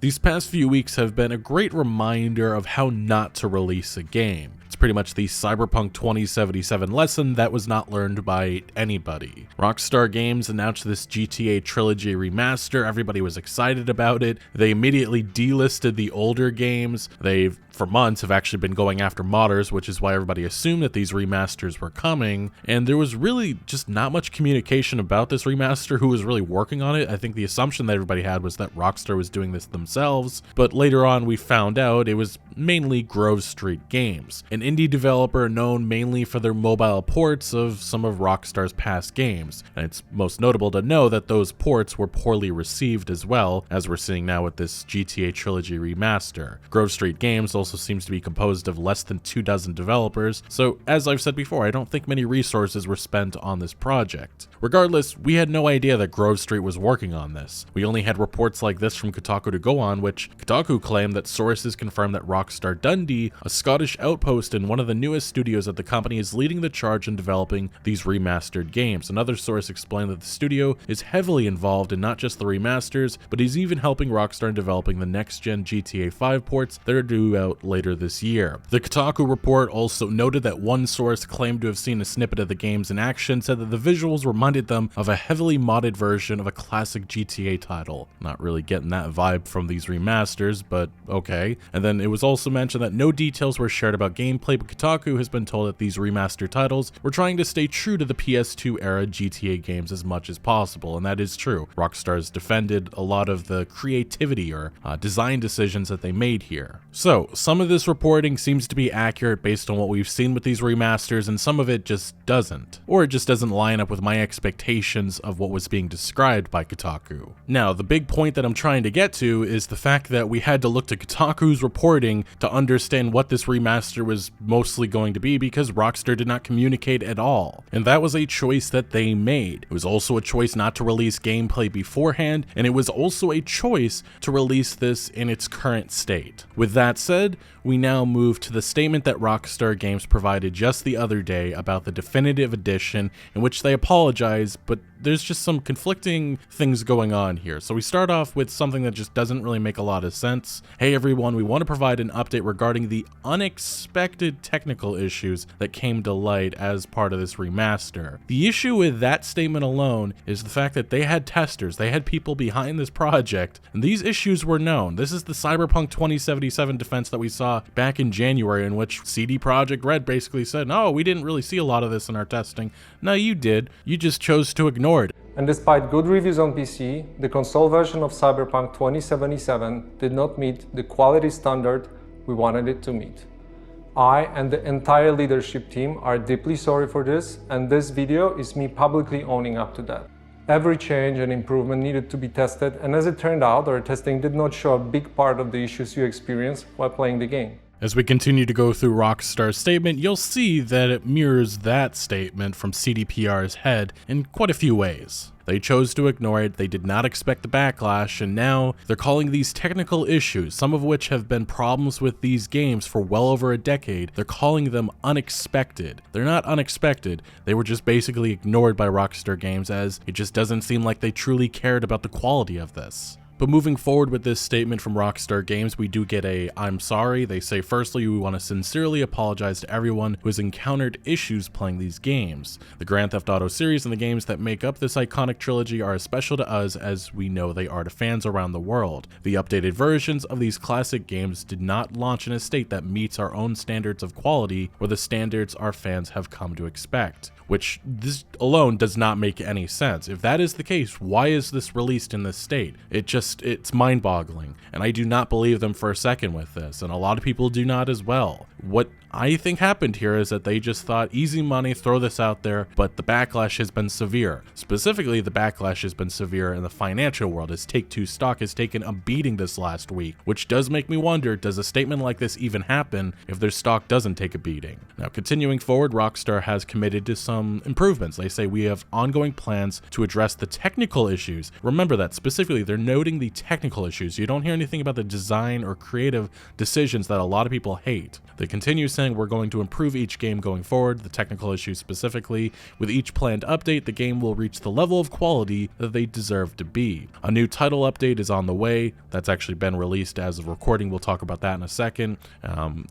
These past few weeks have been a great reminder of how not to release a game. It's pretty much the Cyberpunk 2077 lesson that was not learned by anybody. Rockstar Games announced this GTA Trilogy remaster. Everybody was excited about it. They immediately delisted the older games. They've, for months, have actually been going after modders, which is why everybody assumed that these remasters were coming. And there was really just not much communication about this remaster, who was really working on it. I think the assumption that everybody had was that Rockstar was doing this themselves, but later on we found out it was mainly Grove Street Games, an indie developer known mainly for their mobile ports of some of Rockstar's past games. And it's most notable to know that those ports were poorly received as well, as we're seeing now with this GTA Trilogy remaster. Grove Street Games also seems to be composed of less than 24 developers, so as I've said before, I don't think many resources were spent on this project. Regardless, we had no idea that Grove Street was working on this. We only had reports like this from Kotaku to go on, which Kotaku claimed that sources confirmed that Rockstar Dundee, a Scottish outpost in one of the newest studios at the company, is leading the charge in developing these remastered games. Another source explained that the studio is heavily involved in not just the remasters, but is even helping Rockstar in developing the next-gen GTA 5 ports that are due out later this year. The Kotaku report also noted that one source claimed to have seen a snippet of the games in action, said that the visuals reminded them of a heavily modded version of a classic GTA title. Not really getting that vibe from these remasters, but okay. And then it was also mentioned that no details were shared about gameplay, but Kotaku has been told that these remaster titles were trying to stay true to the PS2 era GTA games as much as possible, and that is true. Rockstar's defended a lot of the creativity or design decisions that they made here. So, some of this reporting seems to be accurate based on what we've seen with these remasters, and some of it just doesn't. Or it just doesn't line up with my expectations of what was being described by Kotaku. Now, the big point that I'm trying to get to is the fact that we had to look to Kotaku's reporting to understand what this remaster was mostly going to be, because Rockstar did not communicate at all. And that was a choice that they made. It was also a choice not to release gameplay beforehand, and it was also a choice to release this in its current state. With that said, we now move to the statement that Rockstar Games provided just the other day about the definitive edition, in which they apologize, but there's just some conflicting things going on here. So we start off with something that just doesn't really make a lot of sense. Hey everyone, we want to provide an update regarding the unexpected technical issues that came to light as part of this remaster. The issue with that statement alone is the fact that they had testers, they had people behind this project, and these issues were known. This is the Cyberpunk 2077 defense that we saw back in January, in which CD Projekt Red basically said, no, we didn't really see a lot of this in our testing. No, you did. You just chose to ignore it. And despite good reviews on PC, the console version of Cyberpunk 2077 did not meet the quality standard we wanted it to meet. I and the entire leadership team are deeply sorry for this, and this video is me publicly owning up to that. Every change and improvement needed to be tested, and as it turned out, our testing did not show a big part of the issues you experienced while playing the game. As we continue to go through Rockstar's statement, you'll see that it mirrors that statement from CDPR's head in quite a few ways. They chose to ignore it, they did not expect the backlash, and now they're calling these technical issues, some of which have been problems with these games for well over a decade, they're calling them unexpected. They're not unexpected, they were just basically ignored by Rockstar Games, as it just doesn't seem like they truly cared about the quality of this. But moving forward with this statement from Rockstar Games, we do get a "I'm sorry." They say, firstly, we want to sincerely apologize to everyone who has encountered issues playing these games. The Grand Theft Auto series and the games that make up this iconic trilogy are as special to us as we know they are to fans around the world. The updated versions of these classic games did not launch in a state that meets our own standards of quality or the standards our fans have come to expect. Which this alone does not make any sense. If that is the case, why is this released in this state? It's mind-boggling, and I do not believe them for a second with this, and a lot of people do not as well. What I think happened here is that they just thought, easy money, throw this out there, but the backlash has been severe. Specifically, the backlash has been severe in the financial world, as Take-Two stock has taken a beating this last week, which does make me wonder, does a statement like this even happen if their stock doesn't take a beating? Now, continuing forward, Rockstar has committed to some improvements. They say we have ongoing plans to address the technical issues. Remember that, specifically, they're noting the technical issues. You don't hear anything about the design or creative decisions that a lot of people hate. They continue saying saying we're going to improve each game going forward, the technical issues specifically. With each planned update, the game will reach the level of quality that they deserve to be. A new title update is on the way. That's actually been released as of recording. We'll talk about that in a second.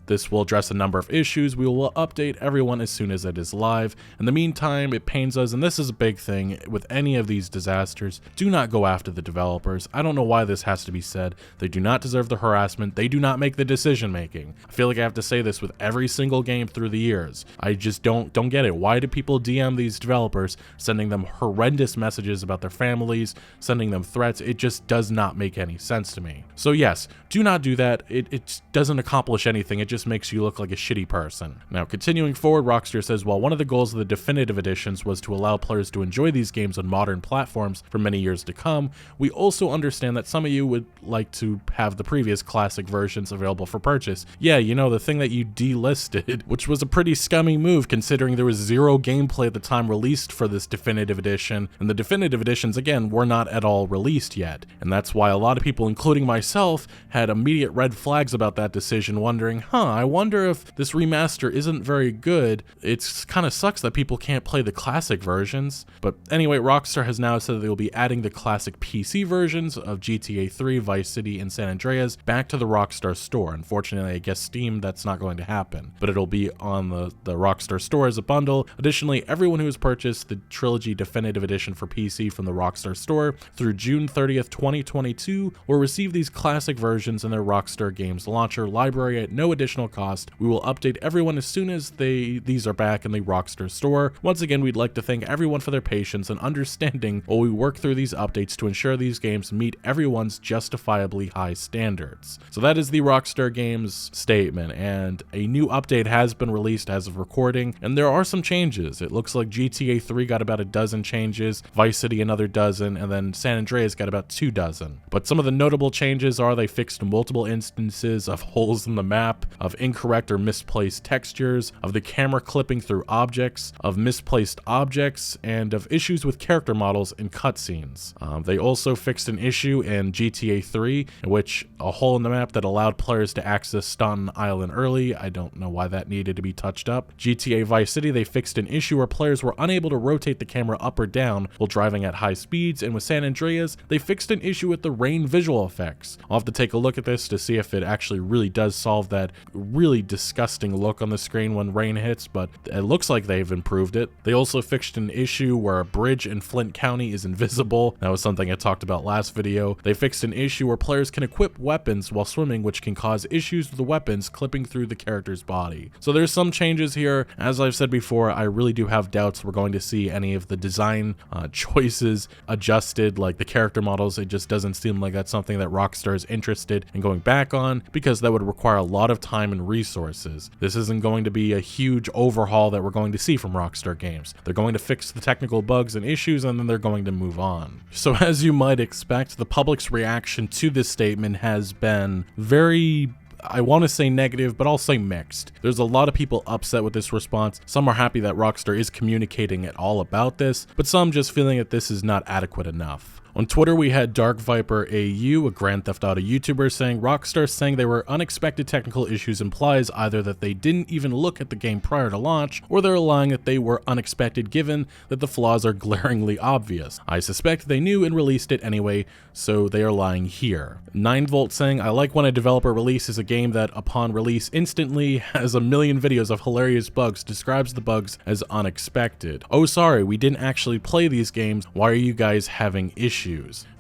This will address a number of issues. We will update everyone as soon as it is live. In the meantime, it pains us, and this is a big thing with any of these disasters, do not go after the developers. I don't know why this has to be said. They do not deserve the harassment. They do not make the decision making. I feel like I have to say this with every single game through the years. I just don't get it. Why do people DM these developers, sending them horrendous messages about their families, sending them threats? It just does not make any sense to me. So yes, do not do that. It doesn't accomplish anything. It just makes you look like a shitty person. Now, continuing forward, Rockstar says, while one of the goals of the definitive editions was to allow players to enjoy these games on modern platforms for many years to come, we also understand that some of you would like to have the previous classic versions available for purchase. Yeah, you know, the thing that you delisted, which was a pretty scummy move considering there was zero gameplay at the time released for this definitive edition, and the definitive editions, again, were not at all released yet. And that's why a lot of people, including myself, had immediate red flags about that decision, wondering, I wonder if this remaster isn't very good. It kind of sucks that people can't play the classic versions. But anyway, Rockstar has now said they will be adding the classic PC versions of GTA 3, Vice City, and San Andreas back to the Rockstar store. Unfortunately, I guess Steam, that's not going to happen, but it'll be on the Rockstar store as a bundle. Additionally, everyone who has purchased the Trilogy Definitive Edition for PC from the Rockstar store through June 30th, 2022 will receive these classic versions in their Rockstar Games launcher library at no additional cost. We will update everyone as soon as these are back in the Rockstar store. Once again, we'd like to thank everyone for their patience and understanding while we work through these updates to ensure these games meet everyone's justifiably high standards. So that is the Rockstar Games statement, and a new update has been released as of recording, and there are some changes. It looks like GTA 3 got about a dozen changes, Vice City another dozen, and then San Andreas got about 2 dozen. But some of the notable changes are they fixed multiple instances of holes in the map, of incorrect or misplaced textures, of the camera clipping through objects, of misplaced objects, and of issues with character models in cutscenes. They also fixed an issue in GTA 3 in which a hole in the map that allowed players to access Staunton Island early. I don't know why that needed to be touched up. GTA Vice City, they fixed an issue where players were unable to rotate the camera up or down while driving at high speeds, and with San Andreas, they fixed an issue with the rain visual effects. I'll have to take a look at this to see if it actually really does solve that really disgusting look on the screen when rain hits, but it looks like they've improved it. They also fixed an issue where a bridge in Flint County is invisible. That was something I talked about last video. They fixed an issue where players can equip weapons while swimming, which can cause issues with the weapons clipping through the character's body. So there's some changes here. As I've said before, I really do have doubts we're going to see any of the design choices adjusted, like the character models. It just doesn't seem like that's something that Rockstar is interested in going back on, because that would require a lot of time and resources. This isn't going to be a huge overhaul that we're going to see from Rockstar Games. They're going to fix the technical bugs and issues, and then they're going to move on. So as you might expect, the public's reaction to this statement has been very, I want to say negative, but I'll say mixed. There's a lot of people upset with this response. Some are happy that Rockstar is communicating at all about this, but some just feeling that this is not adequate enough. On Twitter, we had Dark Viper AU, a Grand Theft Auto YouTuber, saying Rockstar saying there were unexpected technical issues implies either that they didn't even look at the game prior to launch, or they're lying that they were unexpected given that the flaws are glaringly obvious. I suspect they knew and released it anyway, so they are lying here. 9volt saying, I like when a developer releases a game that upon release instantly has a million videos of hilarious bugs, describes the bugs as unexpected. Oh sorry, we didn't actually play these games, why are you guys having issues?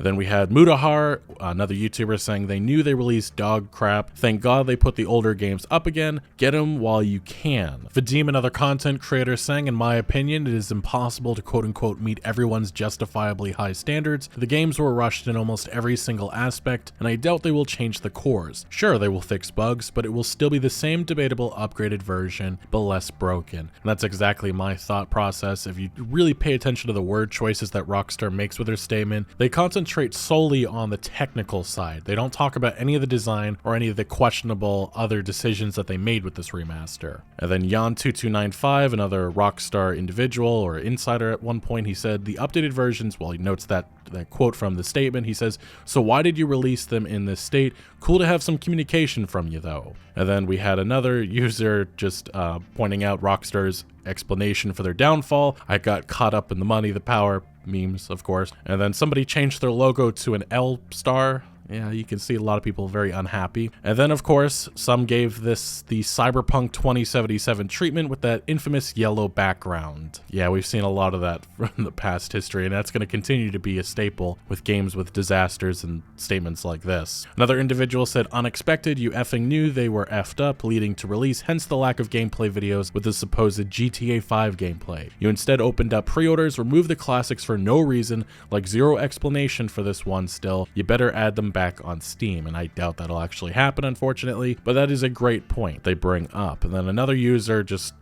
Then we had Mudahar, another YouTuber, saying they knew they released dog crap. Thank God they put the older games up again. Get them while you can. Vadim, another content creator, saying, in my opinion, it is impossible to quote-unquote meet everyone's justifiably high standards. The games were rushed in almost every single aspect, and I doubt they will change the cores. Sure, they will fix bugs, but it will still be the same debatable upgraded version, but less broken. And that's exactly my thought process. If you really pay attention to the word choices that Rockstar makes with their statement, they concentrate solely on the technical side. They don't talk about any of the design or any of the questionable other decisions that they made with this remaster. And then Jan2295, another Rockstar individual or insider at one point, he said the updated versions, well, he notes that quote from the statement, he says, "So why did you release them in this state? Cool to have some communication from you though." And then we had another user just pointing out Rockstar's explanation for their downfall. "I got caught up in the money, the power," memes of course. And then somebody changed their logo to an L star. Yeah, you can see a lot of people very unhappy. And then, of course, some gave this the Cyberpunk 2077 treatment with that infamous yellow background. Yeah, we've seen a lot of that from the past history, and that's going to continue to be a staple with games with disasters and statements like this. Another individual said, "Unexpected, you effing knew they were effed up, leading to release, hence the lack of gameplay videos with the supposed GTA 5 gameplay. You instead opened up pre-orders, removed the classics for no reason, like zero explanation for this one still. You better add them back on Steam," and I doubt that'll actually happen, unfortunately, but that is a great point they bring up. And then another user just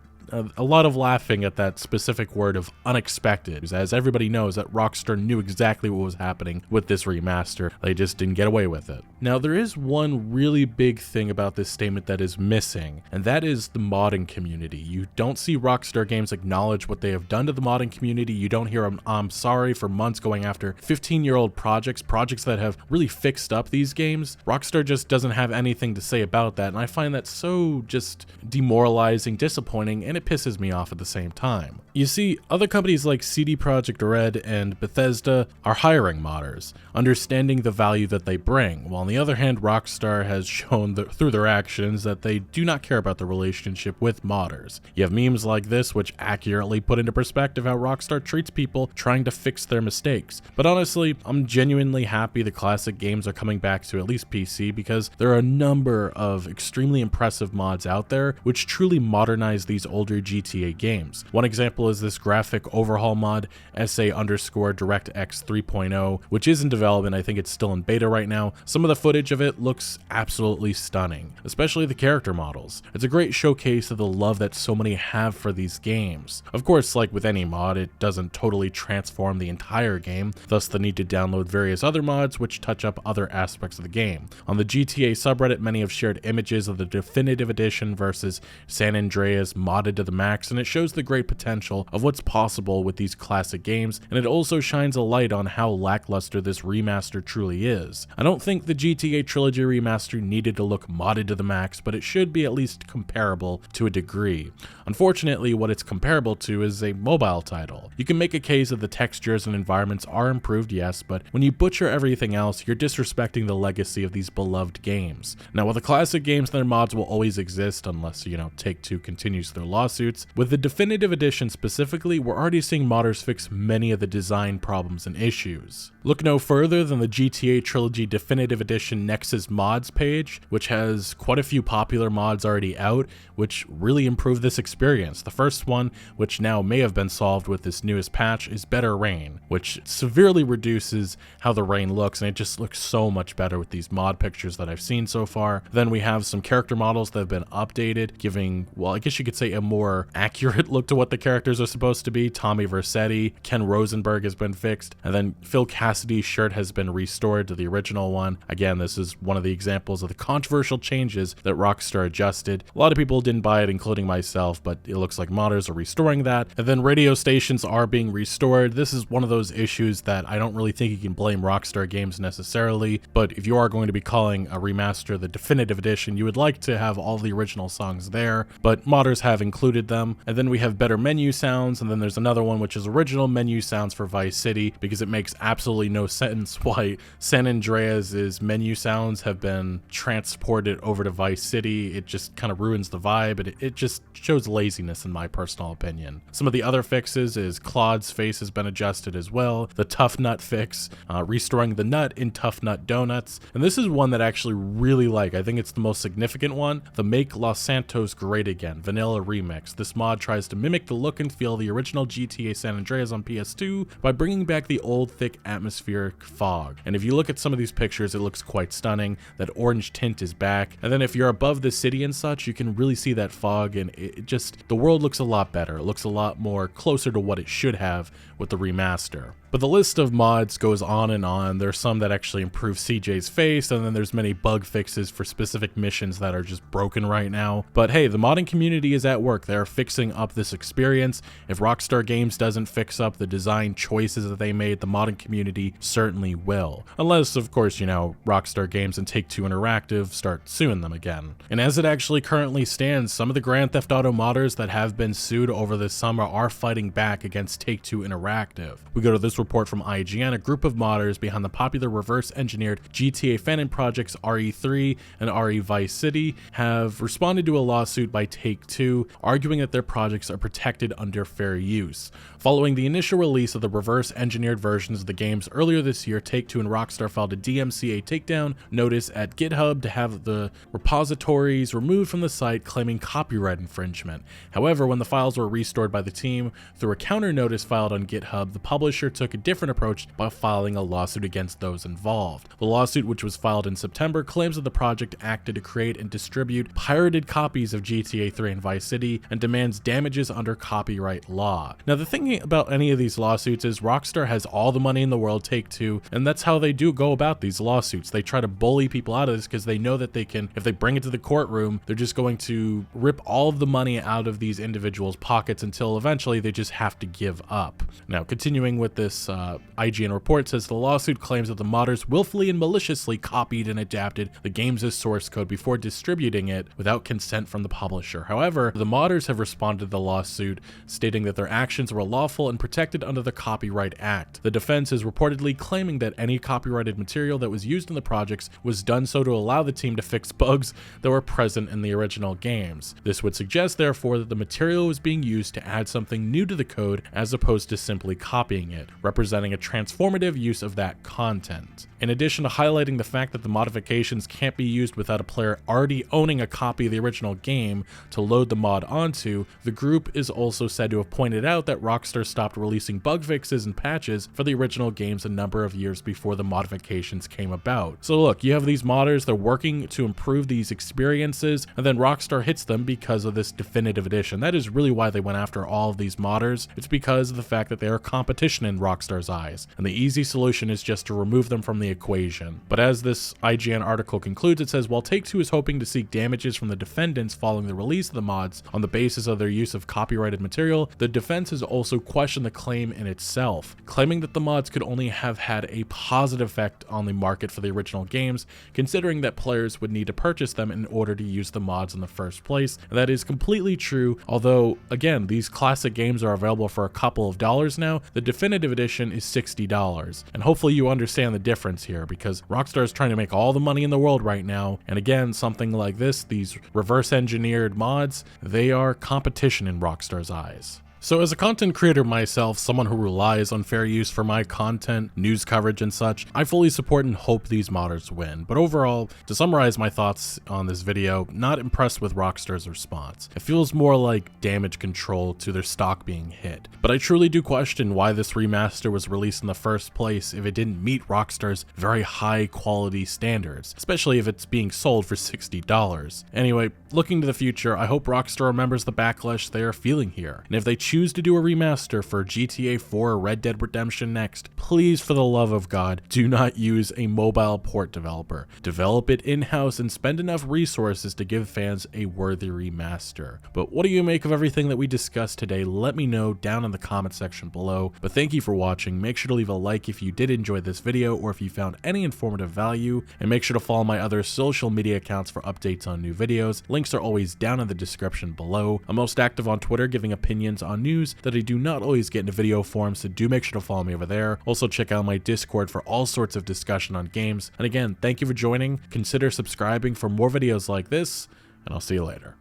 a lot of laughing at that specific word of unexpected, as everybody knows that Rockstar knew exactly what was happening with this remaster. They just didn't get away with it. Now, there is one really big thing about this statement that is missing, and that is the modding community. You don't see Rockstar Games acknowledge what they have done to the modding community. You don't hear I'm sorry for months going after 15-year-old projects that have really fixed up these games. Rockstar just doesn't have anything to say about that, and I find that so just demoralizing, disappointing, and it pisses me off at the same time. You see, other companies like CD Projekt Red and Bethesda are hiring modders, understanding the value that they bring, while on the other hand, Rockstar has shown through their actions that they do not care about the relationship with modders. You have memes like this which accurately put into perspective how Rockstar treats people trying to fix their mistakes. But honestly, I'm genuinely happy the classic games are coming back to at least PC, because there are a number of extremely impressive mods out there which truly modernize these older GTA games. One example is this graphic overhaul mod, SA_DirectX 3.0, which is in development. I think it's still in beta right now. Some of the footage of it looks absolutely stunning, especially the character models. It's a great showcase of the love that so many have for these games. Of course, like with any mod, it doesn't totally transform the entire game, thus the need to download various other mods which touch up other aspects of the game. On the GTA subreddit, many have shared images of the definitive edition versus San Andreas modded to the max, and it shows the great potential of what's possible with these classic games, and it also shines a light on how lackluster this remaster truly is. I don't think the GTA Trilogy remaster needed to look modded to the max, but it should be at least comparable to a degree. Unfortunately, what it's comparable to is a mobile title. You can make a case that the textures and environments are improved, yes, but when you butcher everything else, you're disrespecting the legacy of these beloved games. Now, while the classic games and their mods will always exist, unless, Take-Two continues their lawsuits, with the definitive edition specifically, we're already seeing modders fix many of the design problems and issues. Look no further than the GTA Trilogy Definitive Edition Nexus mods page, which has quite a few popular mods already out, which really improve this experience. The first one, which now may have been solved with this newest patch, is Better Rain, which severely reduces how the rain looks, and it just looks so much better with these mod pictures that I've seen so far. Then we have some character models that have been updated, giving, well, I guess you could say a more accurate look to what the characters are supposed to be. Tommy Vercetti, Ken Rosenberg has been fixed, and then Phil Cassidy's shirt has been restored to the original one. Again, this is one of the examples of the controversial changes that Rockstar adjusted. A lot of people didn't buy it, including myself, but it looks like modders are restoring that. And then radio stations are being restored. This is one of those issues that I don't really think you can blame Rockstar Games necessarily, but if you are going to be calling a remaster the definitive edition, you would like to have all the original songs there, but modders have included them. And then we have better menu sounds, and then there's another one which is original menu sounds for Vice City, because it makes absolutely no sense why San Andreas's menu sounds have been transported over to Vice City. It just kind of ruins the vibe, and it just shows laziness in my personal opinion. Some of the other fixes is Claude's face has been adjusted as well, the Tough Nut fix, restoring the nut in Tough Nut Donuts, and this is one that I actually really like. I think it's the most significant one, the Make Los Santos Great Again Vanilla Remix. This mod tries to mimic the look and feel of the original GTA San Andreas on PS2 by bringing back the old thick atmospheric fog. And if you look at some of these pictures, it looks quite stunning. That orange tint is back, and then if you're above the city and such, you can really see that fog, and it just, the world looks a lot better. It looks a lot more closer to what it should have with the remaster. But the list of mods goes on and on. There's some that actually improve CJ's face, and then there's many bug fixes for specific missions that are just broken right now. But hey, the modding community is at work. They're fixing up this experience. If Rockstar Games doesn't fix up the design choices that they made, the modding community certainly will. Unless, of course, you know, Rockstar Games and Take-Two Interactive start suing them again. And as it actually currently stands, some of the Grand Theft Auto modders that have been sued over this summer are fighting back against Take-Two Interactive. We go to this report from IGN. A group of modders behind the popular reverse-engineered GTA fan projects RE3 and RE Vice City have responded to a lawsuit by Take-Two, arguing that their projects are protected under fair use. Following the initial release of the reverse-engineered versions of the games earlier this year, Take-Two and Rockstar filed a DMCA takedown notice at GitHub to have the repositories removed from the site, claiming copyright infringement. However, when the files were restored by the team through a counter notice filed on GitHub, the publisher took a different approach by filing a lawsuit against those involved. The lawsuit, which was filed in September, claims that the project acted to create and distribute pirated copies of GTA 3 and Vice City and demands damages under copyright law. Now, the thing about any of these lawsuits is Rockstar has all the money in the world, Take-Two, and that's how they do go about these lawsuits. They try to bully people out of this because they know that they can, if they bring it to the courtroom, they're just going to rip all of the money out of these individuals' pockets until eventually they just have to give up. Now, continuing with this, IGN report says the lawsuit claims that the modders willfully and maliciously copied and adapted the game's source code before distributing it without consent from the publisher. However, the modders have responded to the lawsuit, stating that their actions were lawful and protected under the Copyright Act. The defense is reportedly claiming that any copyrighted material that was used in the projects was done so to allow the team to fix bugs that were present in the original games. This would suggest, therefore, that the material was being used to add something new to the code as opposed to simply copying it, representing a transformative use of that content. In addition to highlighting the fact that the modifications can't be used without a player already owning a copy of the original game to load the mod onto, the group is also said to have pointed out that Rockstar stopped releasing bug fixes and patches for the original games a number of years before the modifications came about. So look, you have these modders, they're working to improve these experiences, and then Rockstar hits them because of this definitive edition. That is really why they went after all of these modders. It's because of the fact that they are competition in Rockstar's eyes, and the easy solution is just to remove them from the equation. But as this IGN article concludes, it says, while Take-Two is hoping to seek damages from the defendants following the release of the mods on the basis of their use of copyrighted material, the defense has also questioned the claim in itself, claiming that the mods could only have had a positive effect on the market for the original games, considering that players would need to purchase them in order to use the mods in the first place. And that is completely true, although, again, these classic games are available for a couple of dollars now. The definitive edition is $60, and hopefully you understand the difference here, because Rockstar is trying to make all the money in the world right now, and again, something like this, these reverse engineered mods, they are competition in Rockstar's eyes. So as a content creator myself, someone who relies on fair use for my content, news coverage and such, I fully support and hope these modders win. But overall, to summarize my thoughts on this video, not impressed with Rockstar's response. It feels more like damage control to their stock being hit. But I truly do question why this remaster was released in the first place if it didn't meet Rockstar's very high quality standards, especially if it's being sold for $60. Anyway, looking to the future, I hope Rockstar remembers the backlash they are feeling here. And if they choose to do a remaster for GTA 4 or Red Dead Redemption next, please, for the love of God, do not use a mobile port developer. Develop it in-house and spend enough resources to give fans a worthy remaster. But what do you make of everything that we discussed today? Let me know down in the comment section below. But thank you for watching. Make sure to leave a like if you did enjoy this video or if you found any informative value, and make sure to follow my other social media accounts for updates on new videos. Links are always down in the description below. I'm most active on Twitter, giving opinions on news that I do not always get into video form, so do make sure to follow me over there. Also check out my Discord for all sorts of discussion on games. And again, thank you for joining. Consider subscribing for more videos like this, and I'll see you later.